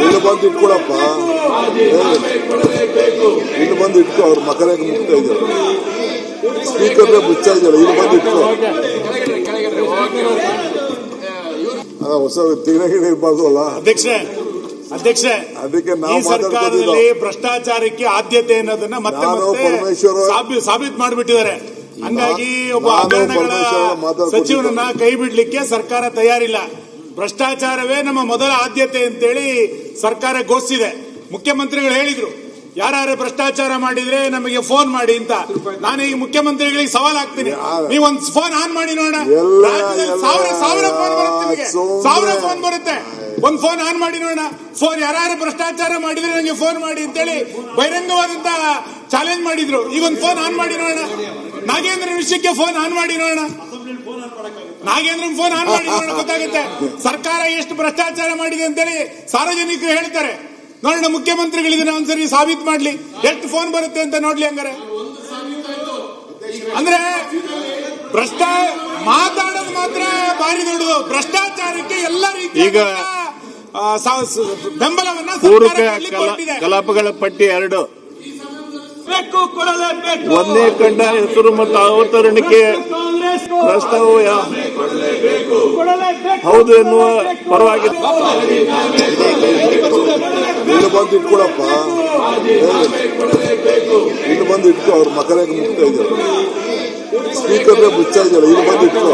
ಇಲ್ಲಿ ಬಂದು ಇಟ್ಕೊಳಪ್ಪ, ಇಲ್ಲಿ ಬಂದು ಇಟ್ಕೊ. ಅವ್ರ ಮಕ್ಕಳಿಗೆ ಮುಗ್ತಾ ಇದ್ದಾರೆ, ಸ್ಪೀಕರ್ ಮುಚ್ಚಾ ಇದೆಯಲ್ಲ, ಇಲ್ಲಿ ಬಂದು ಇಟ್ಕೊ. ಹೊಸ ತಿಂಗಳಿಗೆ ಇರ್ಬಾರ್ದು ಅಲ್ಲ ಅಧ್ಯಕ್ಷ. ಅದಕ್ಕೆ ಈ ಸರ್ಕಾರದಲ್ಲಿ ಭ್ರಷ್ಟಾಚಾರಕ್ಕೆ ಆದ್ಯತೆ ಅನ್ನೋದನ್ನ ಮತ್ತೆ ಸಾಬೀತು ಮಾಡಿಬಿಟ್ಟಿದ್ದಾರೆ. ಹಂಗಾಗಿ ಒಬ್ಬ ಹಗರಣಗಳ ಸಚಿವನನ್ನ ಕೈ ಬಿಡ್ಲಿಕ್ಕೆ ಸರ್ಕಾರ ತಯಾರಿಲ್ಲ. ಭ್ರಷ್ಟಾಚಾರವೇ ನಮ್ಮ ಮೊದಲ ಆದ್ಯತೆ ಅಂತೇಳಿ ಸರ್ಕಾರ ಘೋಷಿಸಿದೆ. ಮುಖ್ಯಮಂತ್ರಿಗಳು ಹೇಳಿದ್ರು, ಯಾರು ಭ್ರಷ್ಟಾಚಾರ ಮಾಡಿದ್ರೆ ನಮಗೆ ಫೋನ್ ಮಾಡಿ ಅಂತ. ನಾನು ಈ ಮುಖ್ಯಮಂತ್ರಿಗಳಿಗೆ ಸವಾಲ್ ಹಾಕ್ತೀನಿ, ನೀವೊಂದು ಫೋನ್ ಆನ್ ಮಾಡಿ ನೋಡೋಣ. ಸಾವಿರ ಫೋನ್ ಬರುತ್ತೆ, ನಿಮಗೆ 1000 ಫೋನ್ ಬರುತ್ತೆ. ಒಂದ್ ಫೋನ್ ಆನ್ ಮಾಡಿ ನೋಡೋಣ. ಫೋನ್ ಯಾರು ಭ್ರಷ್ಟಾಚಾರ ಮಾಡಿದ್ರೆ ನನಗೆ ಫೋನ್ ಮಾಡಿ ಅಂತೇಳಿ ಬಹಿರಂಗವಾದಂತ ಚಾಲೆಂಜ್ ಮಾಡಿದ್ರು. ಈಗ ಒಂದು ಫೋನ್ ಆನ್ ಮಾಡಿ ನೋಡೋಣ. ನಾಗೇಂದ್ರನ್ ವಿಷಯಕ್ಕೆ ಫೋನ್ ಆನ್ ಮಾಡಿ ನೋಡೋಣ. ನಾಗೇಂದ್ರನ್ ಫೋನ್ ಆನ್ ಮಾಡಿ ನೋಡೋಣ, ಗೊತ್ತಾಗುತ್ತೆ ಸರ್ಕಾರ ಎಷ್ಟು ಭ್ರಷ್ಟಾಚಾರ ಮಾಡಿದೆ ಅಂತೇಳಿ ಸಾರ್ವಜನಿಕರು ಹೇಳ್ತಾರೆ. ನೋಡೋಣ, ಮುಖ್ಯಮಂತ್ರಿಗಳು ಇದನ್ನ ಒಂದ್ಸರಿ ಸಾಬೀತು ಮಾಡ್ಲಿ, ಎಷ್ಟು ಫೋನ್ ಬರುತ್ತೆ ಅಂತ ನೋಡ್ಲಿ. ಹಂಗಾರೆ ಅಂದ್ರೆ ಮಾತಾಡೋದು ಮಾತ್ರ ಭಾರಿ ದೊಡ್ಡದು. ಭ್ರಷ್ಟಾಚಾರಕ್ಕೆ ಎಲ್ಲ ರೀತಿಯ ಬೆಂಬಲವನ್ನ ಕಲಾಪಗಳ ಪಟ್ಟಿ 2 ಒಂದೇ ಕಂಡ ಹೆಸರು ಮತ್ತು ಅವತರಣಿಕೆ ಪ್ರಸ್ತಾವ ಹೌದು ಎನ್ನುವ ಪರವಾಗಿ ಇಲ್ಲಿ ಬಂದು ಇಟ್ಕೊಳಪ್ಪ, ಇಲ್ಲಿ ಬಂದು ಇಟ್ಕೊ. ಅವ್ರ ಮಕ್ಕಳಿಗೆ ಮುಗ್ತಾ ಇದ್ದಾರೆ, ಸ್ಪೀಕರ್ ಮುಚ್ಚಾ ಇದೆಯಲ್ಲ, ಇಲ್ಲಿ ಬಂದು ಇಟ್ಕೊ.